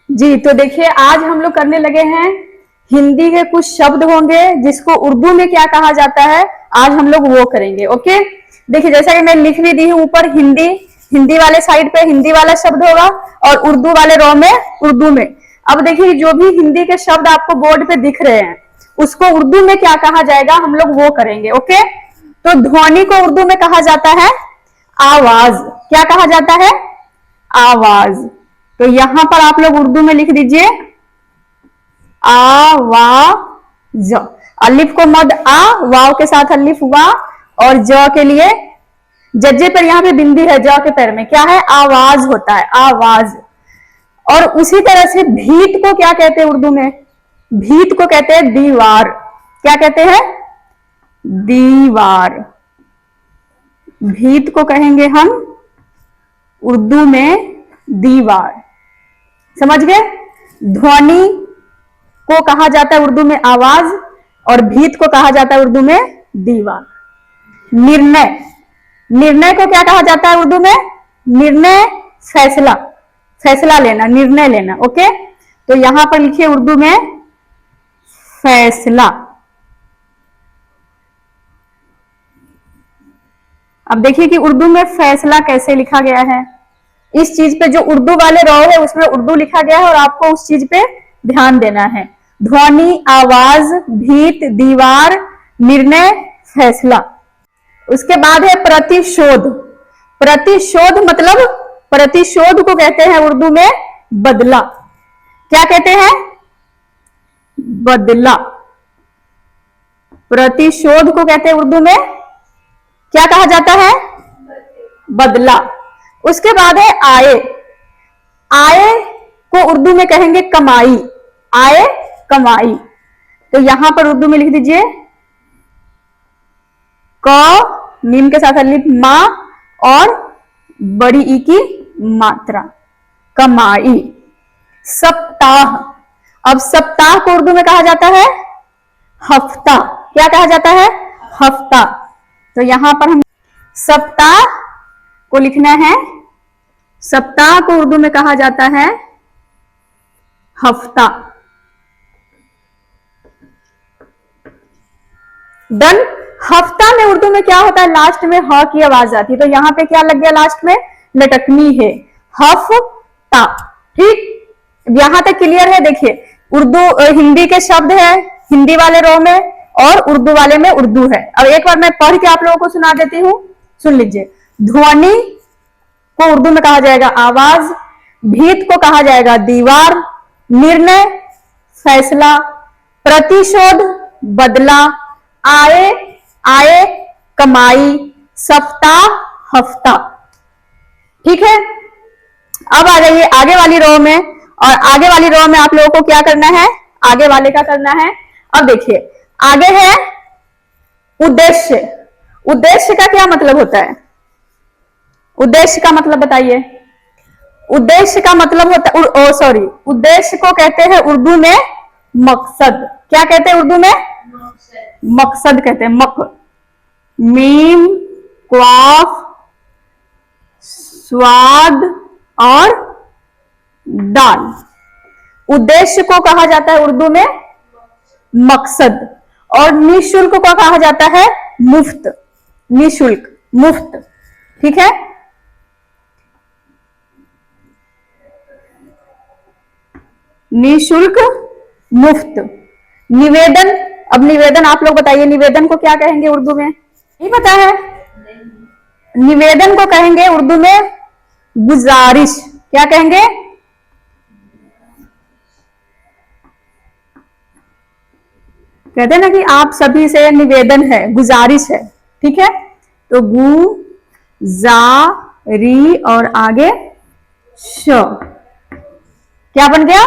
जी, तो देखिए आज हम लोग करने लगे हैं हिंदी के कुछ शब्द होंगे जिसको उर्दू में क्या कहा जाता है, आज हम लोग वो करेंगे। ओके, देखिए जैसा कि मैं लिख भी दी हूं ऊपर हिंदी, हिंदी वाले साइड पे हिंदी वाला शब्द होगा और उर्दू वाले रो में उर्दू में। अब देखिए जो भी हिंदी के शब्द आपको बोर्ड पे दिख रहे हैं उसको उर्दू में क्या कहा जाएगा हम लोग वो करेंगे। ओके, तो ध्वनि को उर्दू में कहा जाता है आवाज। क्या कहा जाता है? आवाज। तो यहां पर आप लोग उर्दू में लिख दीजिए आवाज। अलिफ को मद आ, वाव के साथ अलिफ वा, और ज के लिए जज्जे पर यहां पे बिंदी है, ज के पैर में क्या है? आवाज होता है, आवाज। और उसी तरह से भीत को क्या कहते हैं उर्दू में? भीत को कहते हैं दीवार। क्या कहते हैं? दीवार। भीत को कहेंगे हम उर्दू में दीवार। समझ गए? ध्वनि को कहा जाता है उर्दू में आवाज और भीत को कहा जाता है उर्दू में दीवार। निर्णय, निर्णय को क्या कहा जाता है उर्दू में? निर्णय, फैसला, फैसला लेना, निर्णय लेना। ओके, तो यहां पर लिखिए उर्दू में फैसला। अब देखिए कि उर्दू में फैसला कैसे लिखा गया है। इस चीज पे जो उर्दू वाले रो है उसमें उर्दू लिखा गया है और आपको उस चीज पे ध्यान देना है। ध्वनि, आवाज, भीत, दीवार, निर्णय, फैसला। उसके बाद है प्रतिशोध। प्रतिशोध मतलब, प्रतिशोध को कहते हैं उर्दू में बदला। क्या कहते हैं? बदला। प्रतिशोध को कहते हैं उर्दू में क्या कहा जाता है? बदला। उसके बाद है आय। आय को उर्दू में कहेंगे कमाई। आय, कमाई। तो यहां पर उर्दू में लिख दीजिए क, मीम के साथ अलिफ, मा और बड़ी ई की मात्रा, कमाई। सप्ताह। अब सप्ताह को उर्दू में कहा जाता है हफ्ता। क्या कहा जाता है? हफ्ता। तो यहां पर हम सप्ताह को लिखना है, सप्ताह को उर्दू में कहा जाता है हफ्ता। डन। हफ्ता में उर्दू में क्या होता है? लास्ट में ह की आवाज आती है, तो यहां पे क्या लग गया? लास्ट में लटकनी है, हफ्ता। ठीक, यहां तक क्लियर है? देखिए उर्दू हिंदी के शब्द है हिंदी वाले रो में और उर्दू वाले में उर्दू है। अब एक बार मैं पढ़ के आप लोगों को सुना देती हूं, सुन लीजिए। ध्वनि को उर्दू में कहा जाएगा आवाज, भीत को कहा जाएगा दीवार, निर्णय, फैसला, प्रतिशोध, बदला, आय, आय, कमाई, सप्ताह, हफ्ता। ठीक है, अब आ जाइए आगे वाली रो में, और आगे वाली रो में आप लोगों को क्या करना है? आगे वाले का करना है। अब देखिए आगे है उद्देश्य। उद्देश्य का क्या मतलब होता है? उद्देश्य का मतलब बताइए। उद्देश्य का मतलब होता है, सॉरी, उद्देश्य को कहते हैं उर्दू में मकसद। क्या कहते हैं उर्दू में? मकसद कहते हैं। मक, मीम, क्वाफ, स्वाद और दाल। उद्देश्य को कहा जाता है उर्दू में मकसद, और निःशुल्क को कहा जाता है मुफ्त। निःशुल्क, मुफ्त। ठीक है, निःशुल्क, मुफ्त। निवेदन। अब निवेदन आप लोग बताइए, निवेदन को क्या कहेंगे उर्दू में? नहीं पता है? निवेदन को कहेंगे उर्दू में गुजारिश। क्या कहेंगे? कहते हैं ना कि आप सभी से निवेदन है, गुजारिश है। ठीक है, तो गु, जा, री और आगे श, क्या बन गया?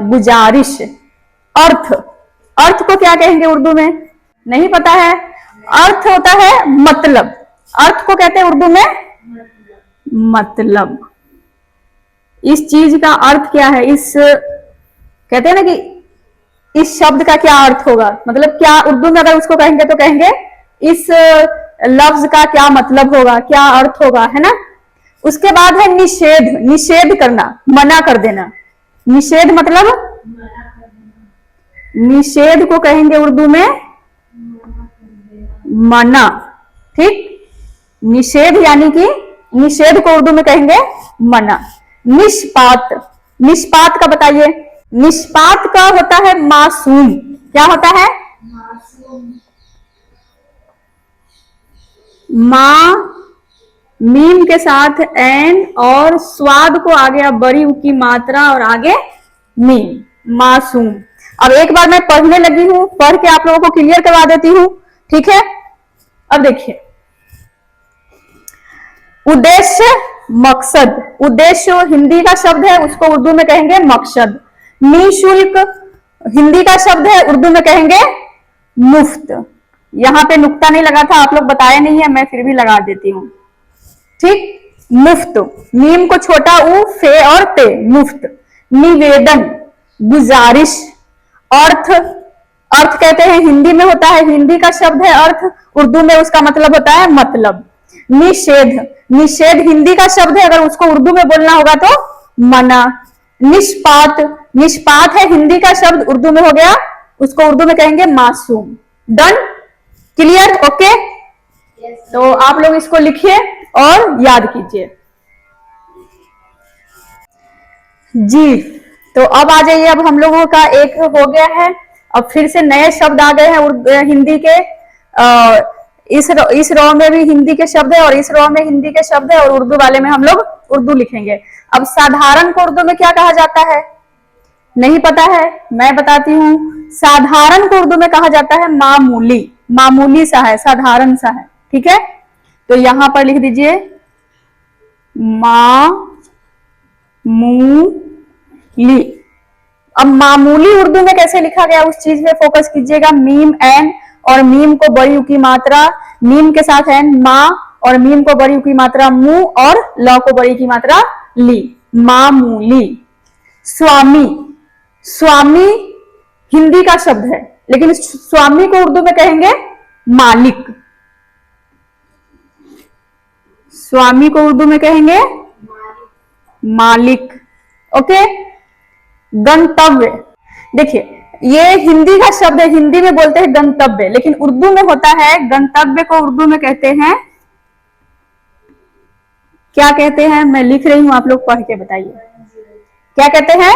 गुजारिश। अर्थ। अर्थ को क्या कहेंगे उर्दू में? नहीं पता है? अर्थ होता है मतलब। अर्थ को कहते हैं उर्दू में मतलब। इस चीज का अर्थ क्या है? इस, कहते हैं ना कि इस शब्द का क्या अर्थ होगा, मतलब क्या उर्दू में अगर उसको कहेंगे तो कहेंगे इस लफ्ज का क्या मतलब होगा, क्या अर्थ होगा, है ना। उसके बाद है निषेध। निषेध करना, मना कर देना। निषेध मतलब, निषेध को कहेंगे उर्दू में मना। ठीक, निषेध यानी कि निषेध को उर्दू में कहेंगे मना। निष्पात, निष्पात का बताइए। निष्पात का होता है मासूम। क्या होता है? मां, मीम के साथ एन और स्वाद को आगे अब बड़ी ऊ की मात्रा और आगे मीम, मासूम। अब एक बार मैं पढ़ने लगी हूं, पढ़ के आप लोगों को क्लियर करवा देती हूं। ठीक है, अब देखिए, उद्देश्य, मकसद। उद्देश्य हिंदी का शब्द है, उसको उर्दू में कहेंगे मकसद। निःशुल्क हिंदी का शब्द है, उर्दू में कहेंगे मुफ्त। यहां पे नुक्ता नहीं लगा था, आप लोग बताए नहीं है, मैं फिर भी लगा देती हूं। ठीक, मुफ्त, मीम को छोटा ऊ, फे और ते, मुफ्त। निवेदन, गुजारिश। अर्थ, अर्थ कहते हैं हिंदी में होता है, हिंदी का शब्द है अर्थ, उर्दू में उसका मतलब होता है मतलब। निषेध, निषेध हिंदी का शब्द है, अगर उसको उर्दू में बोलना होगा तो मना। निष्पात, निष्पात है हिंदी का शब्द, उर्दू में हो गया, उसको उर्दू में कहेंगे मासूम। Done, clear, okay. तो आप लोग इसको लिखिए और याद कीजिए जी। तो अब आ जाइए, अब हम लोगों का एक हो गया है, अब फिर से नए शब्द आ गए हैं हिंदी के। इस रो में भी हिंदी के शब्द है और इस रो में हिंदी के शब्द है, और उर्दू वाले में हम लोग उर्दू लिखेंगे। अब साधारण को उर्दू में क्या कहा जाता है? नहीं पता है, मैं बताती हूँ। साधारण को उर्दू में कहा जाता है मामूली। मामूली सा है, साधारण सा है। ठीक है, तो यहां पर लिख दीजिए मामूली। अब मामूली उर्दू में कैसे लिखा गया उस चीज में फोकस कीजिएगा। मीम एन और मीम को बड़ी ऊ की मात्रा, मीम के साथ एन मा, और मीम को बड़ी ऊ की मात्रा मु, और ल को बड़ी की मात्रा ली, मामूली। स्वामी, स्वामी हिंदी का शब्द है, लेकिन स्वामी को उर्दू में कहेंगे मालिक। स्वामी को उर्दू में कहेंगे मालिक। ओके। गंतव्य, देखिए ये हिंदी का शब्द है, हिंदी में बोलते हैं गंतव्य, लेकिन उर्दू में होता है, गंतव्य को उर्दू में कहते हैं, क्या कहते हैं? मैं लिख रही हूं, आप लोग पढ़ के बताइए क्या कहते हैं?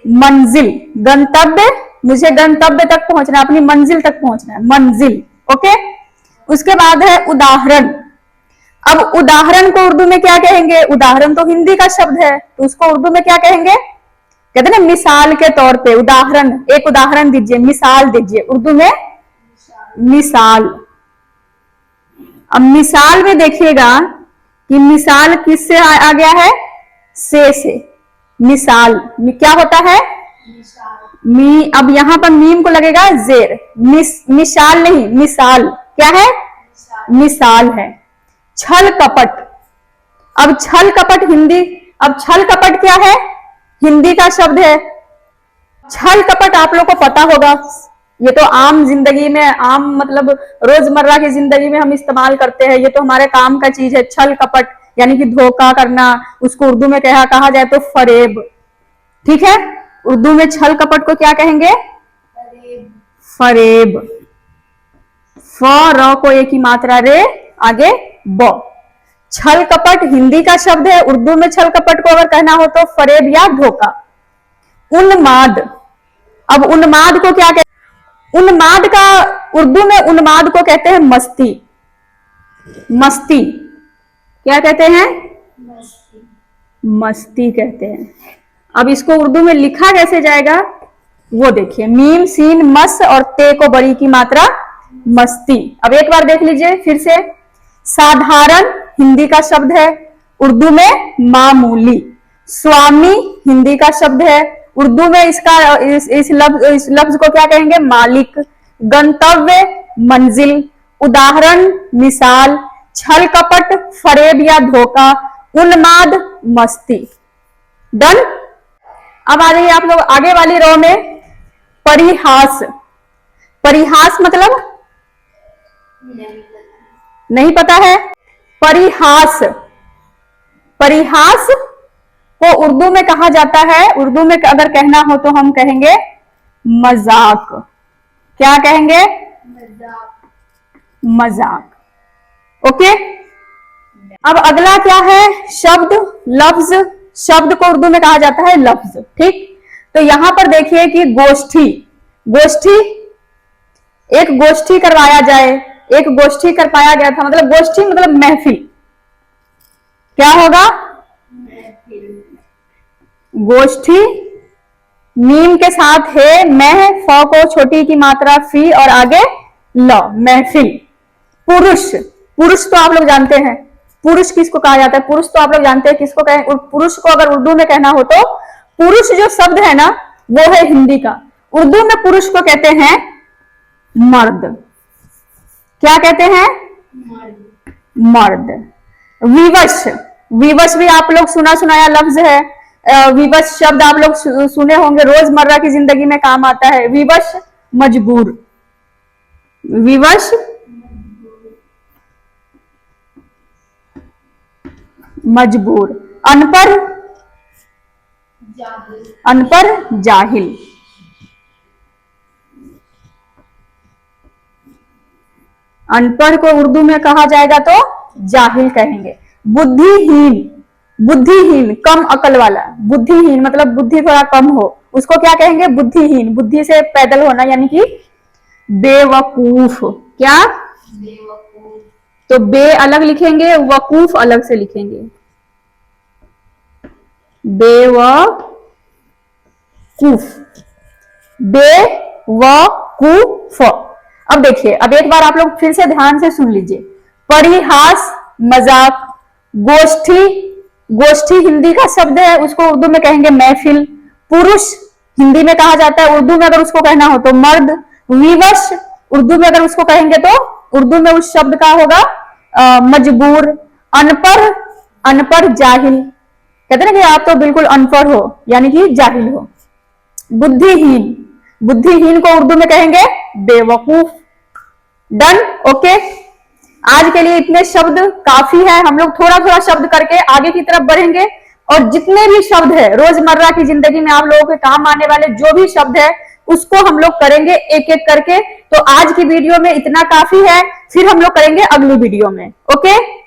मंजिल। गंतव्य, मुझे गंतव्य तक पहुंचना, अपनी मंजिल तक पहुंचना है, मंजिल। ओके। उसके बाद है उदाहरण। अब उदाहरण को उर्दू में क्या कहेंगे? उदाहरण तो हिंदी का शब्द है, तो उसको उर्दू में क्या कहेंगे? कहते हैं ना मिसाल के तौर पे। उदाहरण, एक उदाहरण दीजिए, मिसाल दीजिए, उर्दू में मिसाल। अब मिसाल में देखिएगा कि मिसाल किससे आ गया है? से। मिसाल क्या होता है? मी। अब यहां पर मीम को लगेगा जेर। मिसाल नहीं, मिसाल क्या है? मिसाल है। छल कपट, अब छल कपट हिंदी, अब छल कपट क्या है? हिंदी का शब्द है। छल कपट आप लोग को पता होगा, ये तो आम जिंदगी में, आम मतलब रोजमर्रा की जिंदगी में हम इस्तेमाल करते हैं, ये तो हमारे काम का चीज है। छल कपट यानी कि धोखा करना, उसको उर्दू में कहा जाए तो फरेब। ठीक है, उर्दू में छल कपट को क्या कहेंगे? फरेब। फ र को एक ही मात्रा रे, आगे ब। छल कपट हिंदी का शब्द है, उर्दू में छल कपट को अगर कहना हो तो फरेब या धोखा। उन्माद, अब उन्माद को क्या कहते? उन्माद का उर्दू में उन्माद को कहते हैं मस्ती। मस्ती क्या कहते हैं? मस्ती कहते हैं। अब इसको उर्दू में लिखा कैसे जाएगा वो देखिए, मीम सीन मस और ते को बड़ी की मात्रा मस्ती। अब एक बार देख लीजिए फिर से। साधारण हिंदी का शब्द है, उर्दू में मामूली। स्वामी हिंदी का शब्द है, उर्दू में इसका इस लफ्ज को क्या कहेंगे? मालिक। गंतव्य मंजिल, उदाहरण मिसाल, छल कपट फरेब या धोखा, उन्माद मस्ती। डन। अब आ जाइए आप लोग आगे वाली रो में। परिहास, परिहास मतलब नहीं पता है? परिहास, परिहास को उर्दू में कहा जाता है, उर्दू में अगर कहना हो तो हम कहेंगे मजाक। क्या कहेंगे? मजाक। ओके, अब अगला क्या है? शब्द, लफ्ज। शब्द को उर्दू में कहा जाता है लफ्ज। ठीक, तो यहां पर देखिए कि गोष्ठी, गोष्ठी, एक गोष्ठी करवाया जाए, एक गोष्ठी कर पाया गया था, मतलब गोष्ठी मतलब महफिल। क्या होगा? गोष्ठी, मीम के साथ है, मैं, फ को छोटी की मात्रा फी और आगे ल, महफिल। पुरुष, पुरुष तो आप लोग जानते हैं, पुरुष किसको कहा जाता है? पुरुष तो आप लोग जानते हैं किसको कहें? पुरुष को अगर उर्दू में कहना हो तो पुरुष जो शब्द है ना वो है हिंदी का, उर्दू में पुरुष को कहते हैं मर्द। क्या कहते हैं? मर्द। विवश, विवश भी आप लोग सुना सुनाया लफ्ज है। विवश शब्द आप लोग सुने होंगे, रोजमर्रा की जिंदगी में काम आता है। विवश मजबूर, विवश मजबूर। अनपढ़, अनपढ़ जाहिल। अनपढ़ को उर्दू में कहा जाएगा तो जाहिल कहेंगे। बुद्धिहीन, बुद्धिहीन कम अकल वाला, बुद्धिहीन मतलब बुद्धि थोड़ा कम हो, उसको क्या कहेंगे? बुद्धिहीन, बुद्धि से पैदल होना यानी कि बेवकूफ। क्या? बेवकूफ। तो बे अलग लिखेंगे, वकूफ अलग से लिखेंगे, बेवकूफ, बेवकूफ। अब देखिए, अब एक बार आप लोग फिर से ध्यान से सुन लीजिए। परिहास, मजाक। गोष्ठी, गोष्ठी हिंदी का शब्द है, उसको उर्दू में कहेंगे महफिल। पुरुष हिंदी में कहा जाता है, उर्दू में अगर उसको कहना हो तो मर्द। विवश उर्दू में अगर उसको कहेंगे तो उर्दू में उस शब्द का होगा मजबूर। अनपढ़, अनपढ़ जाहिल, कहते हैं ना कि आप तो बिल्कुल अनपढ़ हो यानी कि जाहिल हो। बुद्धिहीन, बुद्धिहीन को उर्दू में कहेंगे बेवकूफ। Done, okay. आज के लिए इतने शब्द काफी है, हम लोग थोड़ा थोड़ा शब्द करके आगे की तरफ बढ़ेंगे और जितने भी शब्द है रोजमर्रा की जिंदगी में आप लोगों के काम आने वाले जो भी शब्द है उसको हम लोग करेंगे एक एक करके। तो आज की वीडियो में इतना काफी है, फिर हम लोग करेंगे अगली वीडियो में। ओके।